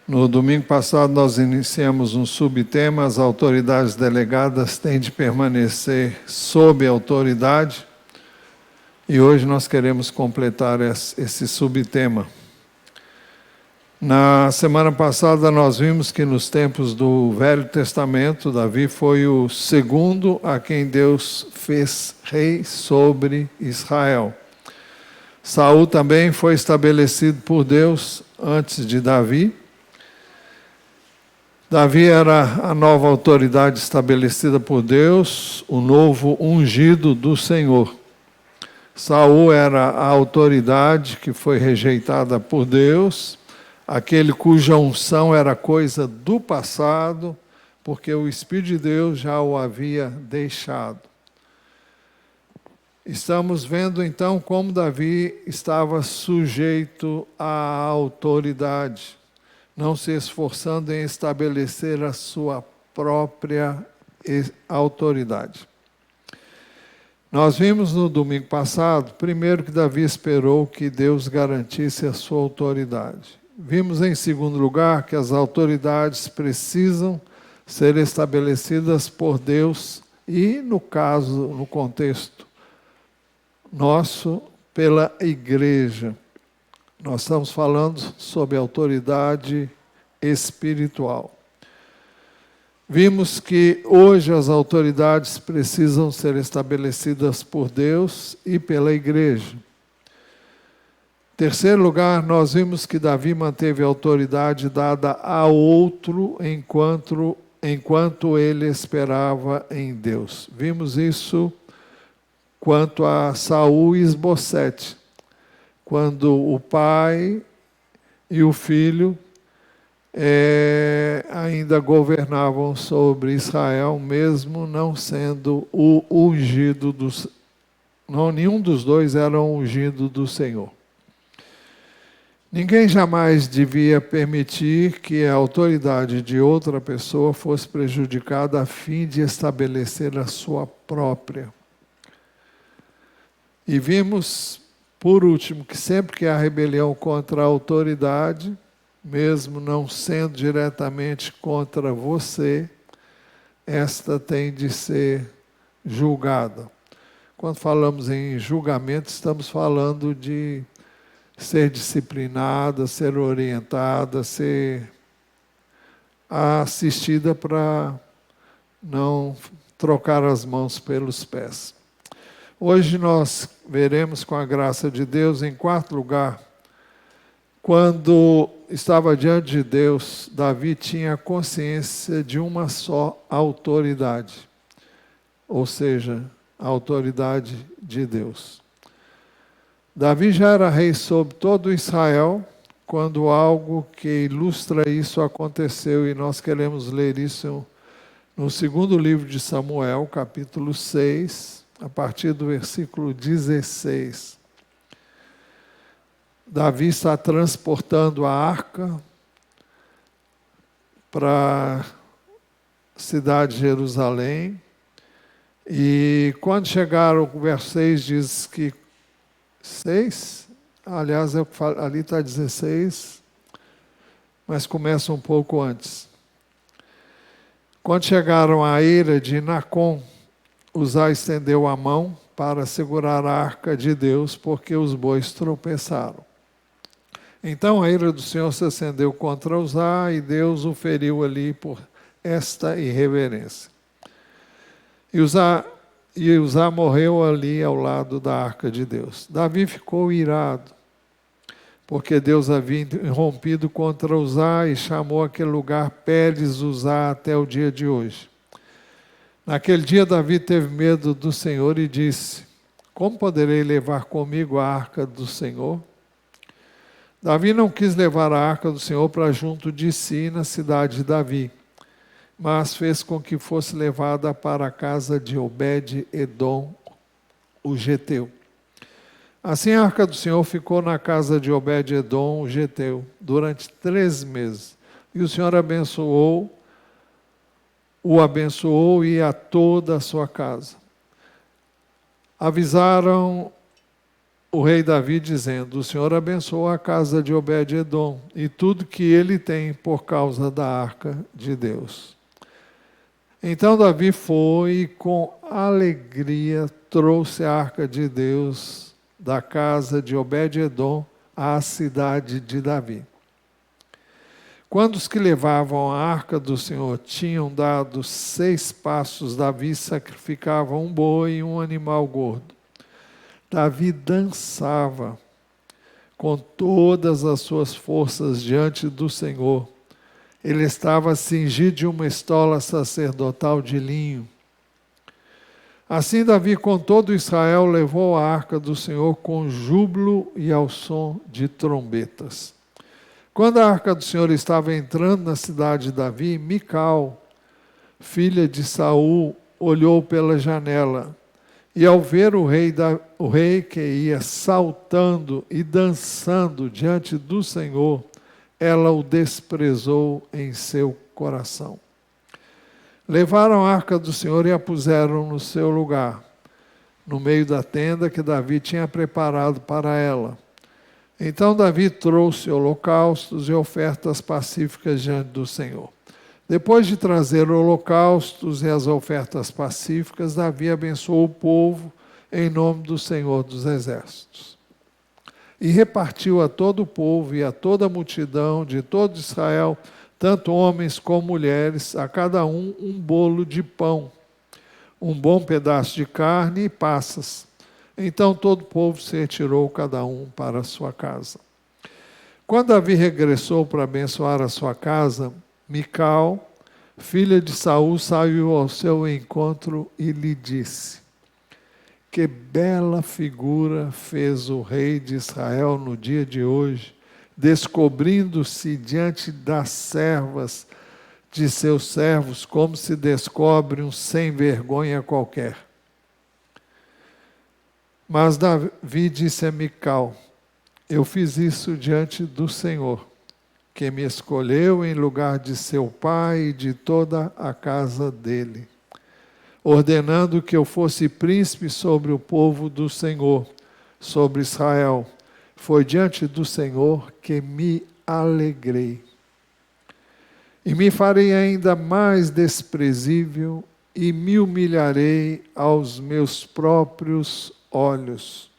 No domingo passado nós iniciamos um subtema: as autoridades delegadas têm de permanecer sob autoridade, e hoje nós queremos completar esse subtema. Na semana passada nós vimos que nos tempos do Velho Testamento, Davi foi o segundo a quem Deus fez rei sobre Israel. Saul também foi estabelecido por Deus antes de Davi. Davi era a nova autoridade estabelecida por Deus, o novo ungido do Senhor. Saul era a autoridade que foi rejeitada por Deus, aquele cuja unção era coisa do passado, porque o Espírito de Deus já o havia deixado. Estamos vendo então como Davi estava sujeito à autoridade, não se esforçando em estabelecer a sua própria autoridade. Nós vimos no domingo passado, primeiro, que Davi esperou que Deus garantisse a sua autoridade. Vimos em segundo lugar que as autoridades precisam ser estabelecidas por Deus e, no contexto nosso, pela igreja. Nós estamos falando sobre autoridade espiritual. Vimos que hoje as autoridades precisam ser estabelecidas por Deus e pela igreja. Em terceiro lugar, nós vimos que Davi manteve a autoridade dada a outro enquanto ele esperava em Deus. Vimos isso quanto a Saul e Isbosete, quando o pai e o filho ainda governavam sobre Israel, mesmo não sendo o ungido dos... Não, nenhum dos dois era ungido do Senhor. Ninguém jamais devia permitir que a autoridade de outra pessoa fosse prejudicada a fim de estabelecer a sua própria. E vimos, por último, que sempre que há rebelião contra a autoridade, mesmo não sendo diretamente contra você, esta tem de ser julgada. Quando falamos em julgamento, estamos falando de ser disciplinada, ser orientada, ser assistida para não trocar as mãos pelos pés. Hoje nós veremos, com a graça de Deus, em quarto lugar, quando estava diante de Deus, Davi tinha consciência de uma só autoridade, ou seja, a autoridade de Deus. Davi já era rei sobre todo Israel, quando algo que ilustra isso aconteceu, e nós queremos ler isso no segundo livro de Samuel, capítulo 6, a partir do versículo 16. Davi está transportando a arca para a cidade de Jerusalém, e quando chegaram, o verso 6 diz que 6, aliás, ali está 16, mas começa um pouco antes. Quando chegaram à eira de Nacon, Uzá estendeu a mão para segurar a arca de Deus, porque os bois tropeçaram. Então a ira do Senhor se acendeu contra Uzá, e Deus o feriu ali por esta irreverência. E Uzá morreu ali ao lado da arca de Deus. Davi ficou irado, porque Deus havia irrompido contra Uzá e chamou aquele lugar Pérez Uzá até o dia de hoje. Naquele dia Davi teve medo do Senhor e disse: como poderei levar comigo a arca do Senhor? Davi não quis levar a arca do Senhor para junto de si na cidade de Davi, mas fez com que fosse levada para a casa de Obed-edom, o geteu. Assim a arca do Senhor ficou na casa de Obed-edom, o geteu, durante 3 meses. E o Senhor o abençoou e a toda a sua casa. Avisaram o rei Davi dizendo: o Senhor abençoou a casa de Obed-edom e tudo que ele tem por causa da arca de Deus. Então Davi foi e com alegria trouxe a arca de Deus da casa de Obed-edom à cidade de Davi. Quando os que levavam a arca do Senhor tinham dado 6 passos, Davi sacrificava um boi e um animal gordo. Davi dançava com todas as suas forças diante do Senhor. Ele estava cingido de uma estola sacerdotal de linho. Assim Davi com todo Israel levou a arca do Senhor com júbilo e ao som de trombetas. Quando a arca do Senhor estava entrando na cidade de Davi, Mical, filha de Saul, olhou pela janela. E ao ver o rei que ia saltando e dançando diante do Senhor, ela o desprezou em seu coração. Levaram a arca do Senhor e a puseram no seu lugar, no meio da tenda que Davi tinha preparado para ela. Então Davi trouxe holocaustos e ofertas pacíficas diante do Senhor. Depois de trazer holocaustos e as ofertas pacíficas, Davi abençoou o povo em nome do Senhor dos Exércitos. E repartiu a todo o povo e a toda a multidão de todo Israel, tanto homens como mulheres, a cada um bolo de pão, um bom pedaço de carne e passas. Então todo o povo se retirou, cada um para a sua casa. Quando Davi regressou para abençoar a sua casa, Mical, filha de Saul, saiu ao seu encontro e lhe disse: que bela figura fez o rei de Israel no dia de hoje, descobrindo-se diante das servas de seus servos, como se descobre um sem vergonha qualquer. Mas Davi disse a Mical: eu fiz isso diante do Senhor, que me escolheu em lugar de seu pai e de toda a casa dele, ordenando que eu fosse príncipe sobre o povo do Senhor, sobre Israel. Foi diante do Senhor que me alegrei. E me farei ainda mais desprezível e me humilharei aos meus próprios olhos.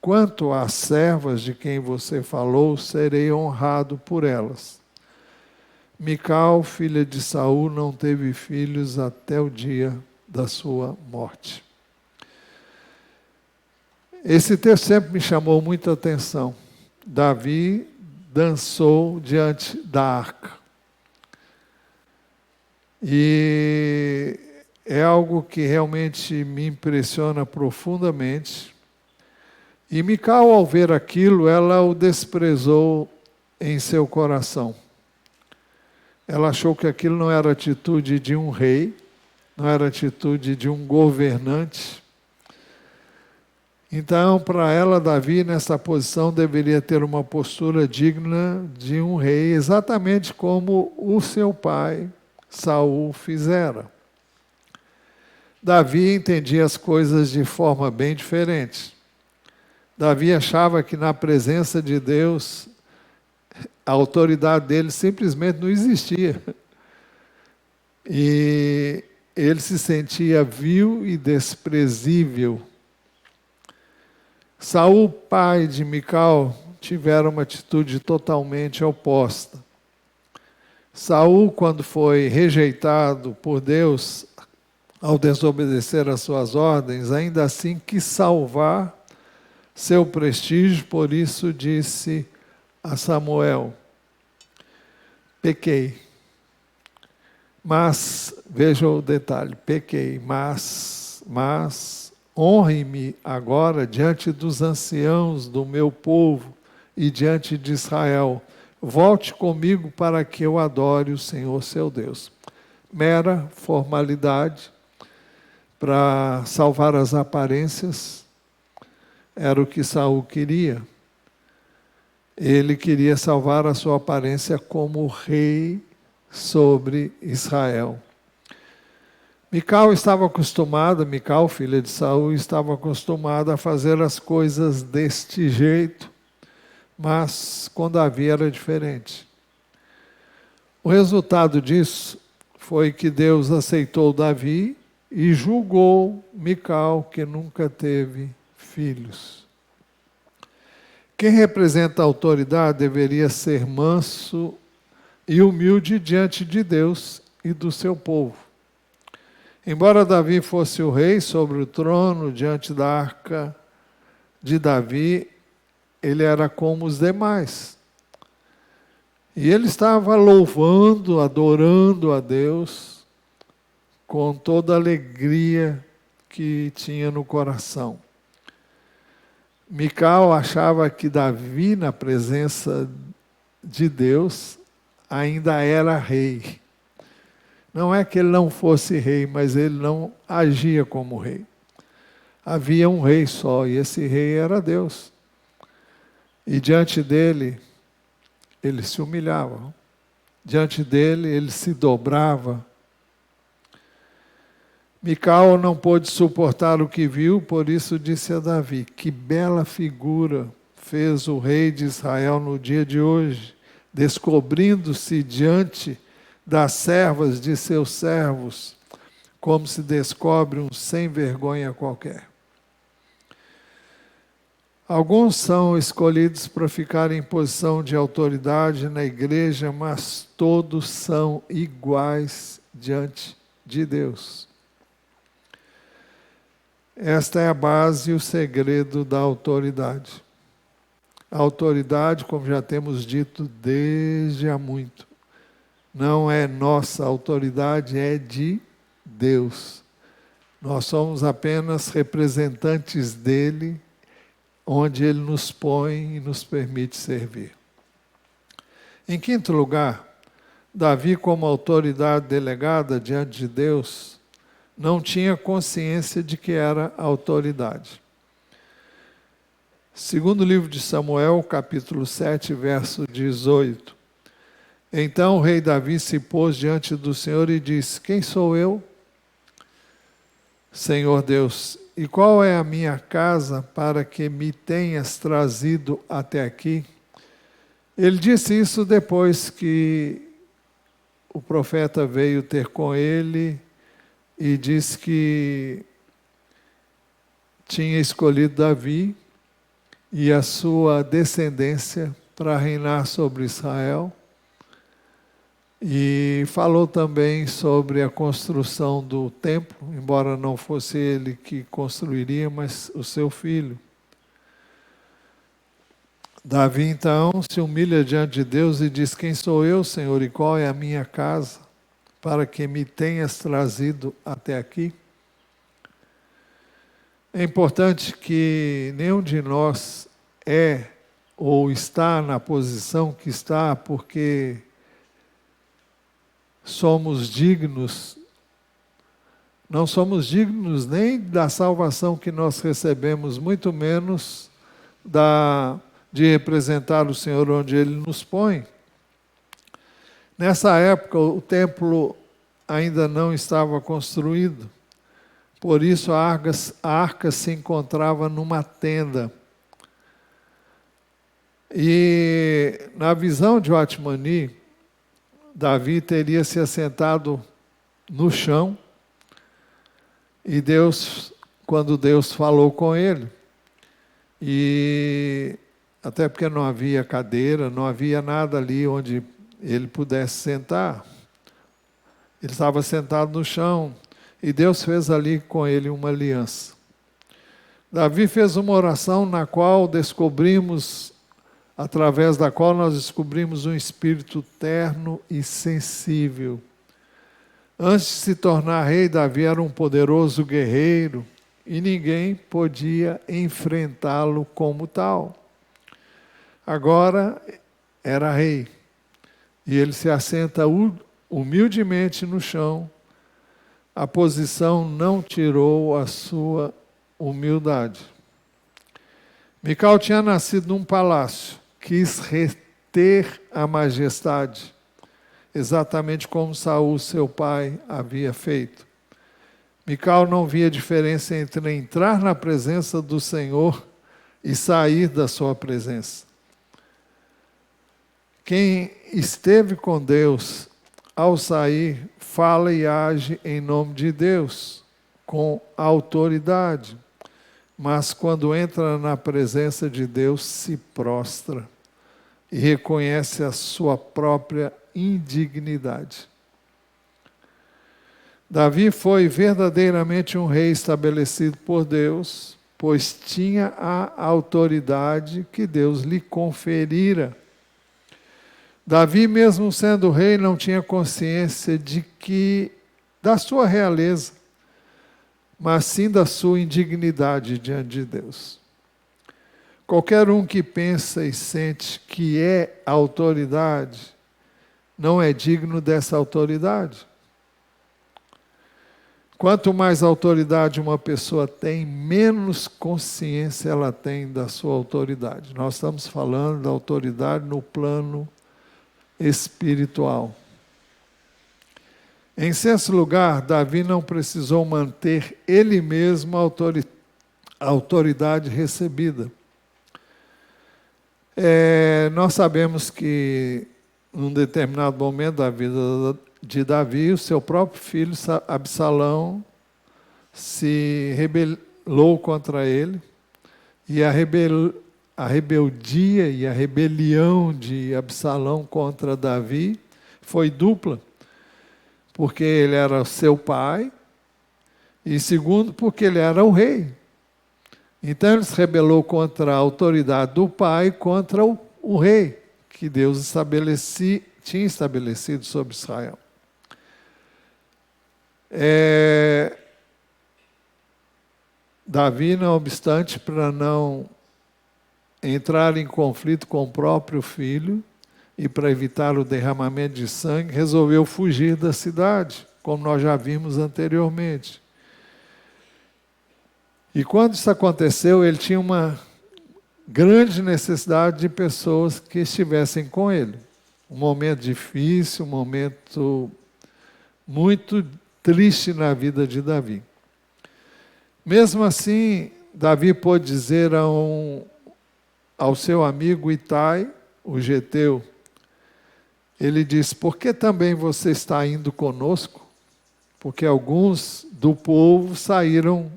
Quanto às servas de quem você falou, serei honrado por elas. Mical, filha de Saul, não teve filhos até o dia da sua morte. Esse texto sempre me chamou muita atenção. Davi dançou diante da arca. E é algo que realmente me impressiona profundamente. E Mical, ao ver aquilo, ela o desprezou em seu coração. Ela achou que aquilo não era atitude de um rei, não era atitude de um governante. Então, para ela, Davi, nessa posição, deveria ter uma postura digna de um rei, exatamente como o seu pai, Saul, fizera. Davi entendia as coisas de forma bem diferente. Davi achava que na presença de Deus, a autoridade dele simplesmente não existia. E ele se sentia vil e desprezível. Saul, pai de Mical, tiveram uma atitude totalmente oposta. Saul, quando foi rejeitado por Deus, ao desobedecer às suas ordens, ainda assim quis salvar seu prestígio, por isso disse a Samuel: pequei. Mas, veja o detalhe, pequei, mas honre-me agora diante dos anciãos do meu povo e diante de Israel. Volte comigo para que eu adore o Senhor seu Deus. Mera formalidade para salvar as aparências. Era o que Saul queria. Ele queria salvar a sua aparência como rei sobre Israel. Mical, filha de Saul, estava acostumada a fazer as coisas deste jeito, mas com Davi era diferente. O resultado disso foi que Deus aceitou Davi e julgou Mical, que nunca teve filhos. Quem representa a autoridade deveria ser manso e humilde diante de Deus e do seu povo. Embora Davi fosse o rei sobre o trono, diante da arca de Davi, ele era como os demais. E ele estava louvando, adorando a Deus, com toda a alegria que tinha no coração. Mical achava que Davi, na presença de Deus, ainda era rei. Não é que ele não fosse rei, mas ele não agia como rei. Havia um rei só, e esse rei era Deus. E diante dele, ele se humilhava. Diante dele, ele se dobrava. Mical não pôde suportar o que viu, por isso disse a Davi: que bela figura fez o rei de Israel no dia de hoje, descobrindo-se diante das servas de seus servos, como se descobre um sem vergonha qualquer. Alguns são escolhidos para ficar em posição de autoridade na igreja, mas todos são iguais diante de Deus. Esta é a base e o segredo da autoridade. A autoridade, como já temos dito desde há muito, não é nossa autoridade, é de Deus. Nós somos apenas representantes dele, onde ele nos põe e nos permite servir. Em quinto lugar, Davi, como autoridade delegada diante de Deus, não tinha consciência de que era autoridade. Segundo livro de Samuel, capítulo 7, verso 18. Então o rei Davi se pôs diante do Senhor e disse: quem sou eu, Senhor Deus, e qual é a minha casa para que me tenhas trazido até aqui? Ele disse isso depois que o profeta veio ter com ele e disse que tinha escolhido Davi e a sua descendência para reinar sobre Israel. E falou também sobre a construção do templo, embora não fosse ele que construiria, mas o seu filho. Davi, então, se humilha diante de Deus e diz: quem sou eu, Senhor, e qual é a minha casa, para que me tenhas trazido até aqui? É importante que nenhum de nós é ou está na posição que está porque somos dignos. Não somos dignos nem da salvação que nós recebemos, muito menos de representar o Senhor onde Ele nos põe. Nessa época, o templo ainda não estava construído, por isso a arca se encontrava numa tenda. E na visão de Otmani, Davi teria se assentado no chão e quando Deus falou com ele, e até porque não havia cadeira, não havia nada ali onde ele pudesse sentar. Ele estava sentado no chão e Deus fez ali com ele uma aliança. Davi fez uma oração através da qual nós descobrimos um espírito terno e sensível. Antes de se tornar rei, Davi era um poderoso guerreiro e ninguém podia enfrentá-lo como tal. Agora era rei e ele se assenta humildemente no chão. A posição não tirou a sua humildade. Mical tinha nascido num palácio, quis reter a majestade, exatamente como Saul, seu pai, havia feito. Mical não via diferença entre entrar na presença do Senhor e sair da sua presença. Quem esteve com Deus, ao sair, fala e age em nome de Deus, com autoridade. Mas quando entra na presença de Deus, se prostra e reconhece a sua própria indignidade. Davi foi verdadeiramente um rei estabelecido por Deus, pois tinha a autoridade que Deus lhe conferira. Davi, mesmo sendo rei, não tinha consciência da sua realeza, mas sim da sua indignidade diante de Deus. Qualquer um que pensa e sente que é autoridade, não é digno dessa autoridade. Quanto mais autoridade uma pessoa tem, menos consciência ela tem da sua autoridade. Nós estamos falando da autoridade no plano espiritual. Em sexto lugar, Davi não precisou manter ele mesmo a autoridade recebida. Nós sabemos que, num determinado momento da vida de Davi, o seu próprio filho, Absalão, se rebelou contra ele, e a rebeldia e a rebelião de Absalão contra Davi foi dupla, porque ele era seu pai, e segundo, porque ele era o rei. Então ele se rebelou contra a autoridade do pai, contra o rei, que Deus tinha estabelecido sobre Israel. Davi, não obstante, para não entrar em conflito com o próprio filho e para evitar o derramamento de sangue, resolveu fugir da cidade, como nós já vimos anteriormente. E quando isso aconteceu, ele tinha uma grande necessidade de pessoas que estivessem com ele. Um momento difícil, um momento muito triste na vida de Davi. Mesmo assim, Davi pôde dizer ao seu amigo Itai, o geteu, ele disse: por que também você está indo conosco? Porque alguns do povo saíram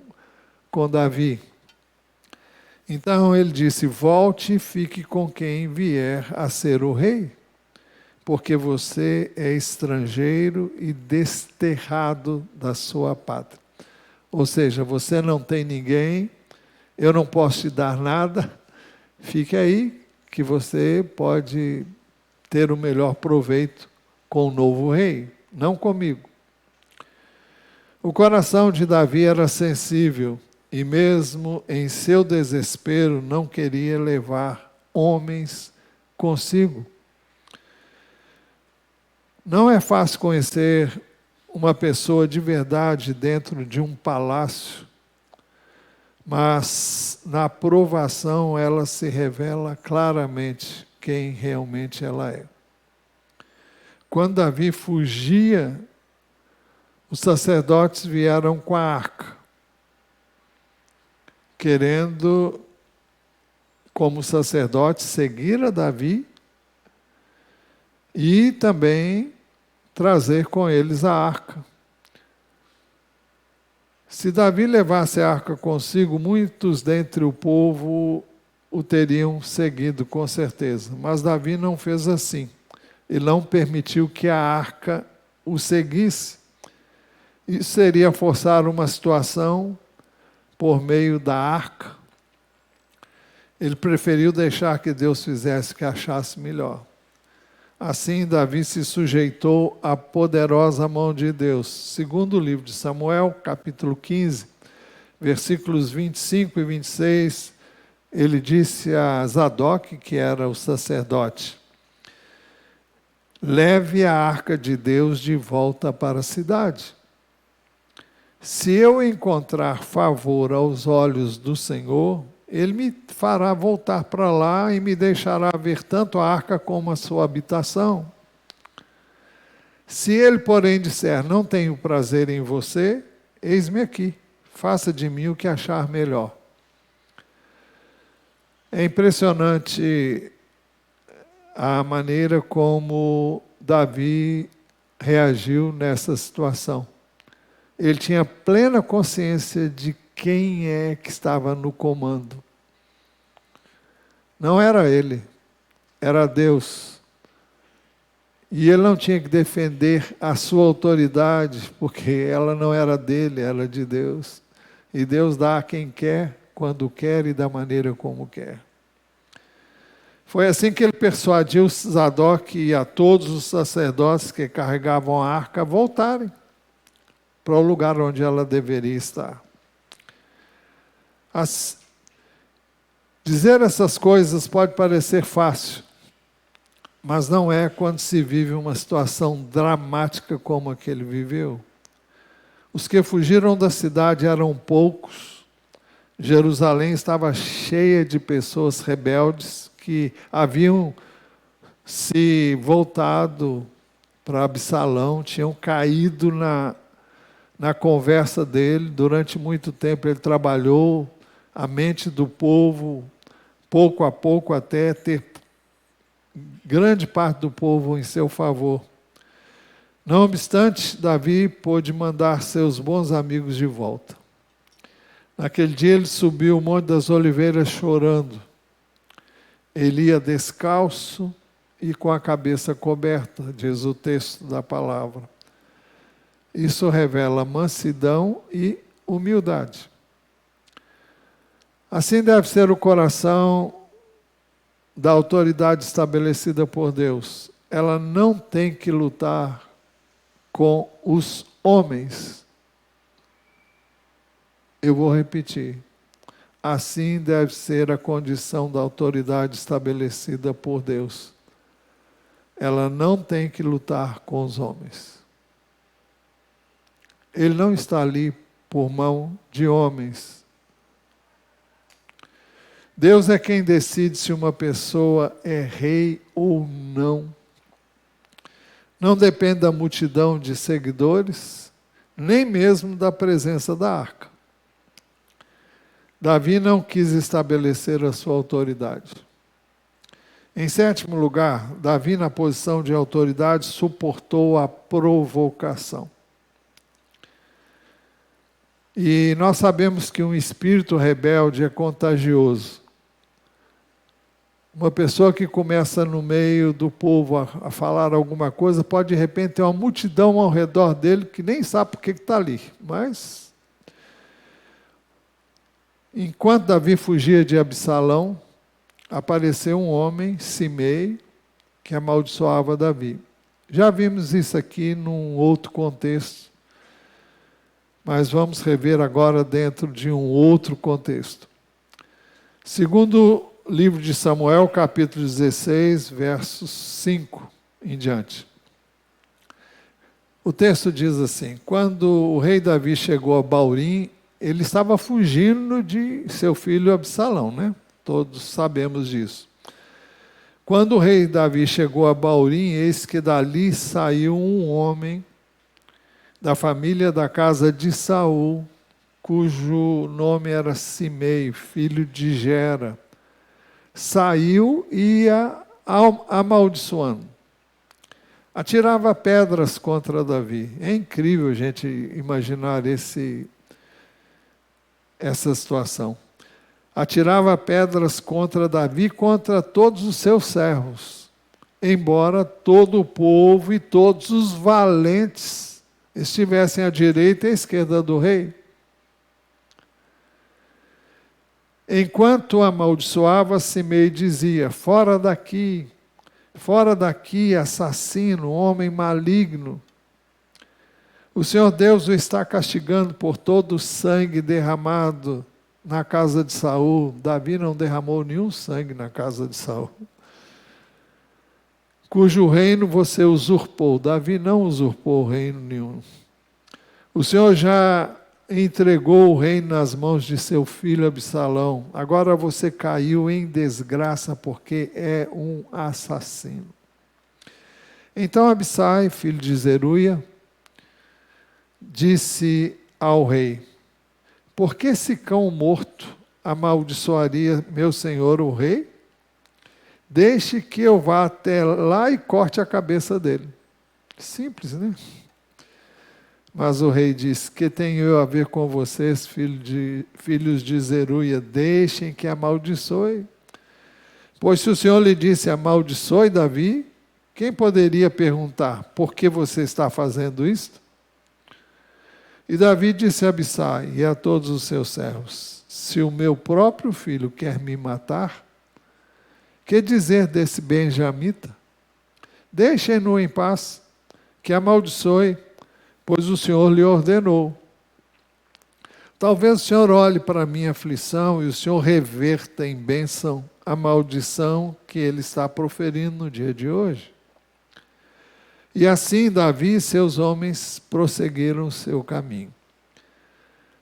com Davi. Então ele disse: volte e fique com quem vier a ser o rei, porque você é estrangeiro e desterrado da sua pátria. Ou seja, você não tem ninguém, eu não posso te dar nada, fique aí que você pode ter o melhor proveito com o novo rei, não comigo. O coração de Davi era sensível e mesmo em seu desespero não queria levar homens consigo. Não é fácil conhecer uma pessoa de verdade dentro de um palácio, mas na provação ela se revela claramente quem realmente ela é. Quando Davi fugia, os sacerdotes vieram com a arca, querendo, como sacerdote, seguir a Davi e também trazer com eles a arca. Se Davi levasse a arca consigo, muitos dentre o povo o teriam seguido, com certeza. Mas Davi não fez assim. Ele não permitiu que a arca o seguisse. Isso seria forçar uma situação por meio da arca. Ele preferiu deixar que Deus fizesse o que achasse melhor. Assim, Davi se sujeitou à poderosa mão de Deus. Segundo o livro de Samuel, capítulo 15, versículos 25 e 26, ele disse a Zadok, que era o sacerdote: leve a arca de Deus de volta para a cidade. Se eu encontrar favor aos olhos do Senhor, Ele me fará voltar para lá e me deixará ver tanto a arca como a sua habitação. Se Ele, porém, disser: não tenho prazer em você, eis-me aqui, faça de mim o que achar melhor. É impressionante a maneira como Davi reagiu nessa situação. Ele tinha plena consciência de quem é que estava no comando. Não era ele, era Deus. E ele não tinha que defender a sua autoridade, porque ela não era dele, era de Deus. E Deus dá a quem quer, quando quer e da maneira como quer. Foi assim que ele persuadiu Zadok e a todos os sacerdotes que carregavam a arca a voltarem para o lugar onde ela deveria estar. Dizer essas coisas pode parecer fácil, mas não é quando se vive uma situação dramática como a que ele viveu. Os que fugiram da cidade eram poucos. Jerusalém estava cheia de pessoas rebeldes que haviam se voltado para Absalão, tinham caído na conversa dele. Durante muito tempo ele trabalhou a mente do povo, pouco a pouco, até ter grande parte do povo em seu favor. Não obstante, Davi pôde mandar seus bons amigos de volta. Naquele dia ele subiu o Monte das Oliveiras chorando. Ele ia descalço e com a cabeça coberta, diz o texto da palavra. Isso revela mansidão e humildade. Assim deve ser o coração da autoridade estabelecida por Deus. Ela não tem que lutar com os homens. Eu vou repetir. Assim deve ser a condição da autoridade estabelecida por Deus. Ela não tem que lutar com os homens. Ele não está ali por mão de homens. Deus é quem decide se uma pessoa é rei ou não. Não depende da multidão de seguidores, nem mesmo da presença da arca. Davi não quis estabelecer a sua autoridade. Em sétimo lugar, Davi, na posição de autoridade, suportou a provocação. E nós sabemos que um espírito rebelde é contagioso. Uma pessoa que começa no meio do povo a falar alguma coisa, pode de repente ter uma multidão ao redor dele que nem sabe por que está ali. Mas, enquanto Davi fugia de Absalão, apareceu um homem, Simei, que amaldiçoava Davi. Já vimos isso aqui num outro contexto, mas vamos rever agora dentro de um outro contexto. Segundo livro de Samuel, capítulo 16, versos 5 em diante. O texto diz assim: quando o rei Davi chegou a Baurim, ele estava fugindo de seu filho Absalão, né? Todos sabemos disso. Quando o rei Davi chegou a Baurim, eis que dali saiu um homem da família da casa de Saul, cujo nome era Simei, filho de Gera. Saiu e ia amaldiçoando. Atirava pedras contra Davi. É incrível a gente imaginar essa situação. Atirava pedras contra Davi, contra todos os seus servos, embora todo o povo e todos os valentes estivessem à direita e à esquerda do rei. Enquanto amaldiçoava, Simei dizia: fora daqui, assassino, homem maligno. O Senhor Deus o está castigando por todo o sangue derramado na casa de Saul. Davi não derramou nenhum sangue na casa de Saul. Cujo reino você usurpou. Davi não usurpou reino nenhum. O Senhor já entregou o reino nas mãos de seu filho Absalão. Agora você caiu em desgraça porque é um assassino. Então Abissai, filho de Zeruia, disse ao rei: por que esse cão morto amaldiçoaria meu senhor o rei? Deixe que eu vá até lá e corte a cabeça dele. Simples, né? Mas o rei disse: que tenho eu a ver com vocês, filhos de Zeruia? Deixem que amaldiçoe. Pois se o Senhor lhe disse: amaldiçoe Davi, quem poderia perguntar: por que você está fazendo isto? E Davi disse a Abissai e a todos os seus servos: se o meu próprio filho quer me matar, que dizer desse benjamita? Deixem-no em paz, que amaldiçoe, pois o Senhor lhe ordenou. Talvez o Senhor olhe para a minha aflição e o Senhor reverta em bênção a maldição que ele está proferindo no dia de hoje. E assim Davi e seus homens prosseguiram seu caminho.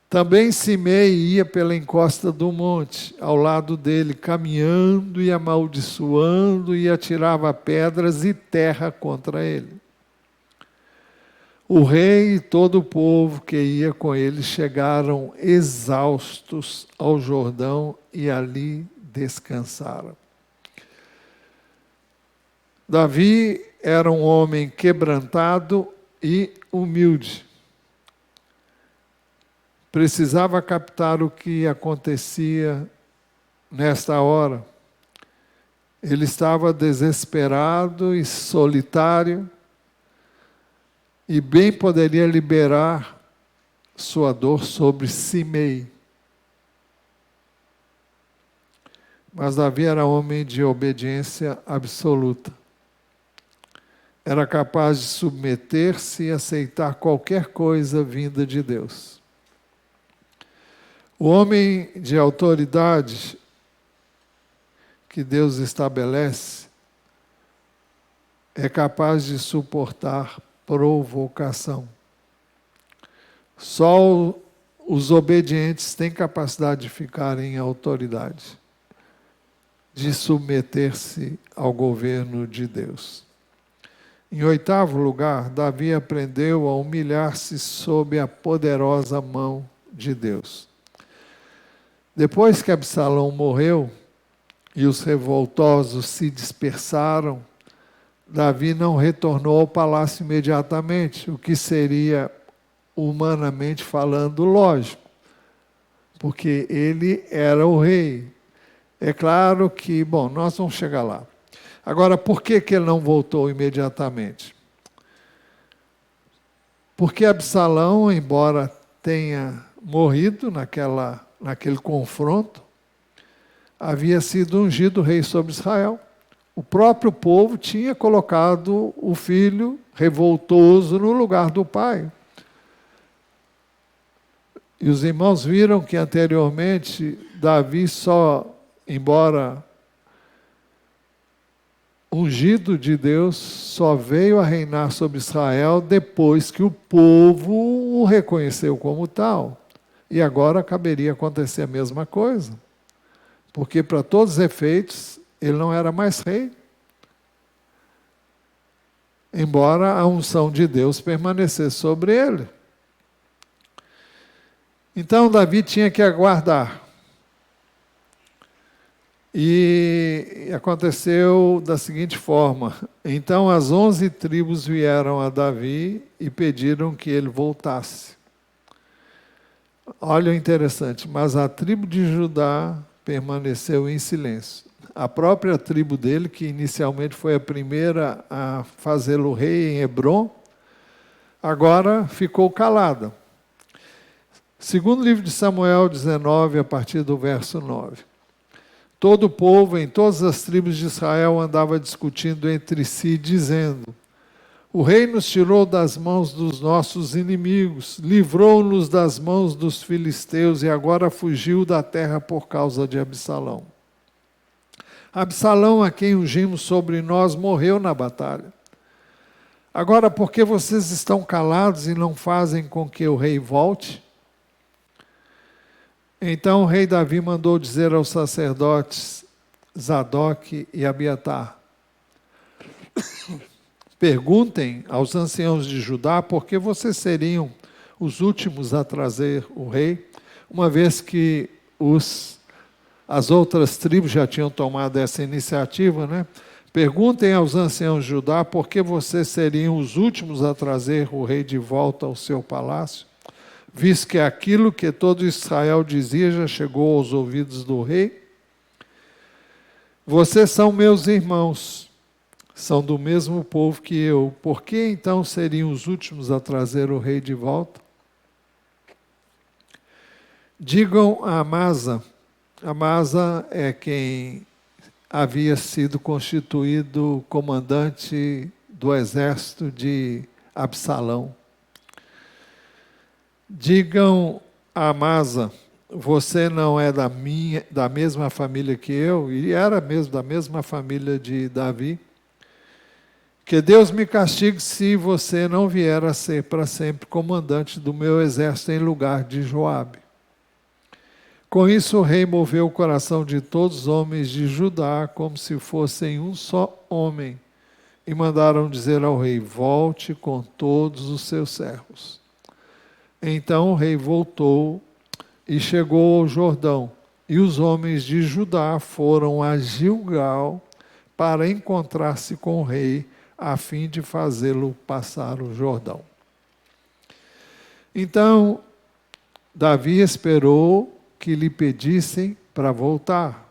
Também Simei ia pela encosta do monte, ao lado dele, caminhando e amaldiçoando, e atirava pedras e terra contra ele. O rei e todo o povo que ia com ele chegaram exaustos ao Jordão e ali descansaram. Davi era um homem quebrantado e humilde. Precisava captar o que acontecia nesta hora. Ele estava desesperado e solitário e bem poderia liberar sua dor sobre Simei. Mas Davi era homem de obediência absoluta. Era capaz de submeter-se e aceitar qualquer coisa vinda de Deus. O homem de autoridade que Deus estabelece é capaz de suportar provocação. Só os obedientes têm capacidade de ficar em autoridade, de submeter-se ao governo de Deus. Em 8º lugar, Davi aprendeu a humilhar-se sob a poderosa mão de Deus. Depois que Absalão morreu e os revoltosos se dispersaram, Davi não retornou ao palácio imediatamente, o que seria, humanamente falando, lógico, porque ele era o rei. É claro que, bom, nós vamos chegar lá. Agora, por que ele não voltou imediatamente? Porque Absalão, embora tenha morrido naquele confronto, havia sido ungido rei sobre Israel. O próprio povo tinha colocado o filho revoltoso no lugar do pai. E os irmãos viram que anteriormente Davi embora ungido de Deus, só veio a reinar sobre Israel depois que o povo o reconheceu como tal. E agora caberia acontecer a mesma coisa. Porque, para todos os efeitos, ele não era mais rei. Embora a unção de Deus permanecesse sobre ele. Então, Davi tinha que aguardar. E aconteceu da seguinte forma: então as 11 tribos vieram a Davi e pediram que ele voltasse. Olha o interessante, mas a tribo de Judá permaneceu em silêncio. A própria tribo dele, que inicialmente foi a primeira a fazê-lo rei em Hebrom, agora ficou calada. Segundo livro de Samuel 19, a partir do verso 9. Todo o povo, em todas as tribos de Israel, andava discutindo entre si, dizendo: o rei nos tirou das mãos dos nossos inimigos, livrou-nos das mãos dos filisteus e agora fugiu da terra por causa de Absalão. Absalão, a quem ungimos sobre nós, morreu na batalha. Agora, por que vocês estão calados e não fazem com que o rei volte? Então o rei Davi mandou dizer aos sacerdotes Zadok e Abiatar: perguntem aos anciãos de Judá por que vocês seriam os últimos a trazer o rei, uma vez que as outras tribos já tinham tomado essa iniciativa, né? Perguntem aos anciãos de Judá por que vocês seriam os últimos a trazer o rei de volta ao seu palácio, visto que aquilo que todo Israel dizia já chegou aos ouvidos do rei. Vocês são meus irmãos, são do mesmo povo que eu. Por que então seriam os últimos a trazer o rei de volta? Digam a Amasa. Amasa é quem havia sido constituído comandante do exército de Absalão. Digam a Amasa, você não é da mesma família que eu, e era mesmo da mesma família de Davi, que Deus me castigue se você não vier a ser para sempre comandante do meu exército em lugar de Joabe. Com isso, o rei moveu o coração de todos os homens de Judá, como se fossem um só homem, e mandaram dizer ao rei: volte com todos os seus servos. Então o rei voltou e chegou ao Jordão, e os homens de Judá foram a Gilgal para encontrar-se com o rei, a fim de fazê-lo passar o Jordão. Então, Davi esperou que lhe pedissem para voltar.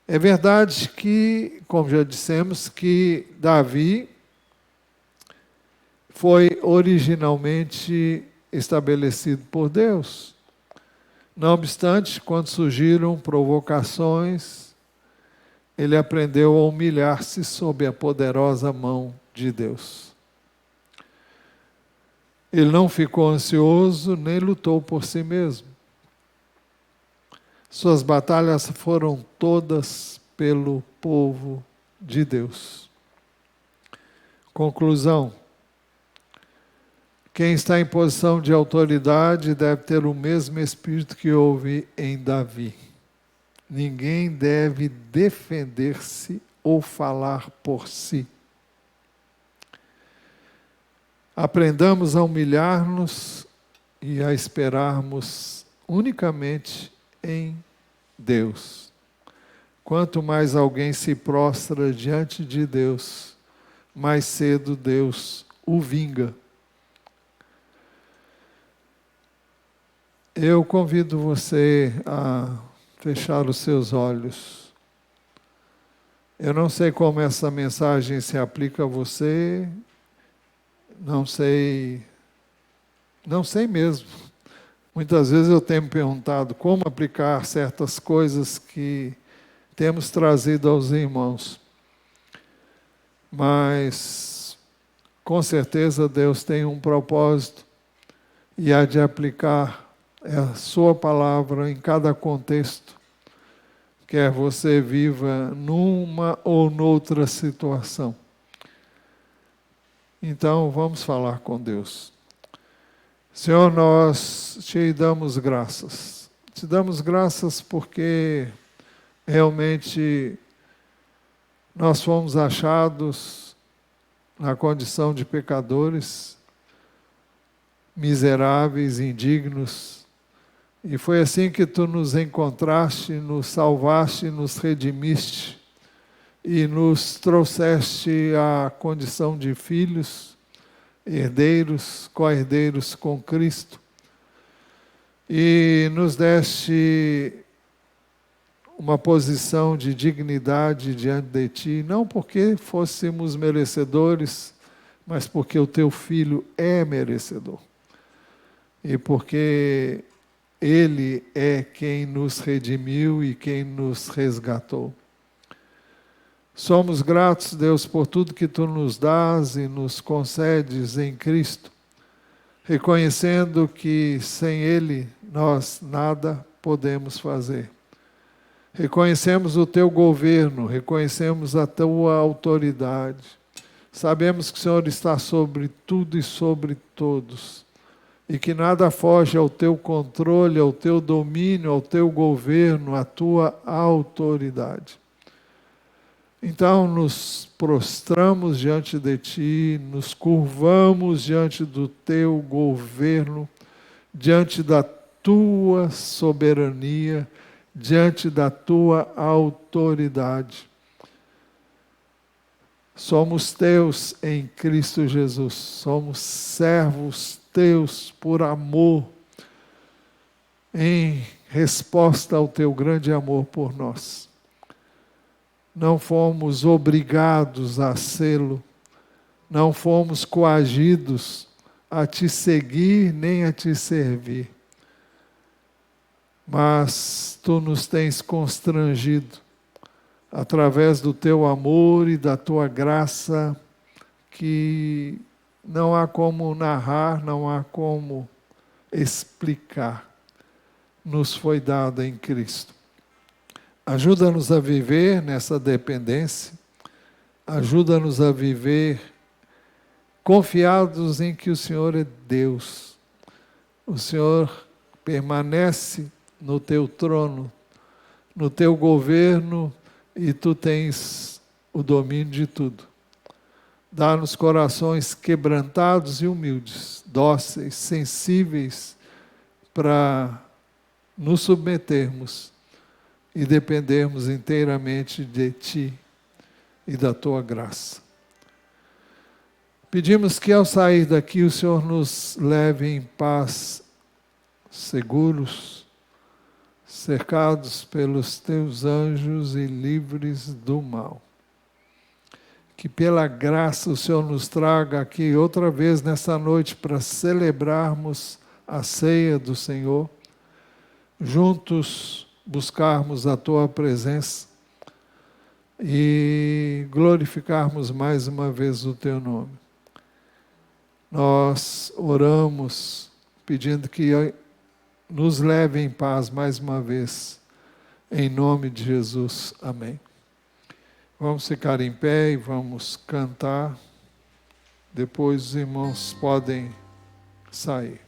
É verdade que, como já dissemos, que Davi foi originalmente estabelecido por Deus. Não obstante, quando surgiram provocações, ele aprendeu a humilhar-se sob a poderosa mão de Deus. Ele não ficou ansioso, nem lutou por si mesmo. Suas batalhas foram todas pelo povo de Deus. Conclusão. Quem está em posição de autoridade deve ter o mesmo espírito que houve em Davi. Ninguém deve defender-se ou falar por si. Aprendamos a humilhar-nos e a esperarmos unicamente em Deus. Quanto mais alguém se prostra diante de Deus, mais cedo Deus o vinga. Eu convido você a fechar os seus olhos. Eu não sei como essa mensagem se aplica a você, não sei mesmo. Muitas vezes eu tenho me perguntado como aplicar certas coisas que temos trazido aos irmãos. Mas, com certeza, Deus tem um propósito e há de aplicar a sua palavra em cada contexto, quer você viva numa ou noutra situação. Então, vamos falar com Deus. Senhor, nós te damos graças. Te damos graças porque realmente nós fomos achados na condição de pecadores, miseráveis, indignos. E foi assim que tu nos encontraste, nos salvaste, nos redimiste e nos trouxeste à condição de filhos, herdeiros, co-herdeiros com Cristo, e nos deste uma posição de dignidade diante de Ti, não porque fôssemos merecedores, mas porque o Teu Filho é merecedor, e porque Ele é quem nos redimiu e quem nos resgatou. Somos gratos, Deus, por tudo que Tu nos dás e nos concedes em Cristo, reconhecendo que sem Ele nós nada podemos fazer. Reconhecemos o Teu governo, reconhecemos a Tua autoridade. Sabemos que o Senhor está sobre tudo e sobre todos, e que nada foge ao Teu controle, ao Teu domínio, ao Teu governo, à Tua autoridade. Então nos prostramos diante de Ti, nos curvamos diante do Teu governo, diante da Tua soberania, diante da Tua autoridade. Somos Teus em Cristo Jesus, somos servos Teus por amor, em resposta ao Teu grande amor por nós. Não fomos obrigados a sê-lo, não fomos coagidos a Te seguir nem a Te servir. Mas Tu nos tens constrangido, através do Teu amor e da Tua graça, que não há como narrar, não há como explicar, nos foi dada em Cristo. Ajuda-nos a viver nessa dependência, ajuda-nos a viver confiados em que o Senhor é Deus. O Senhor permanece no Teu trono, no Teu governo, e Tu tens o domínio de tudo. Dá-nos corações quebrantados e humildes, dóceis, sensíveis, para nos submetermos e dependermos inteiramente de Ti e da Tua graça. Pedimos que ao sair daqui o Senhor nos leve em paz, seguros, cercados pelos Teus anjos e livres do mal. Que pela graça o Senhor nos traga aqui outra vez nessa noite para celebrarmos a ceia do Senhor, juntos buscarmos a Tua presença e glorificarmos mais uma vez o Teu nome. Nós oramos pedindo que nos leve em paz mais uma vez, em nome de Jesus. Amém. Vamos ficar em pé e vamos cantar. Depois os irmãos podem sair.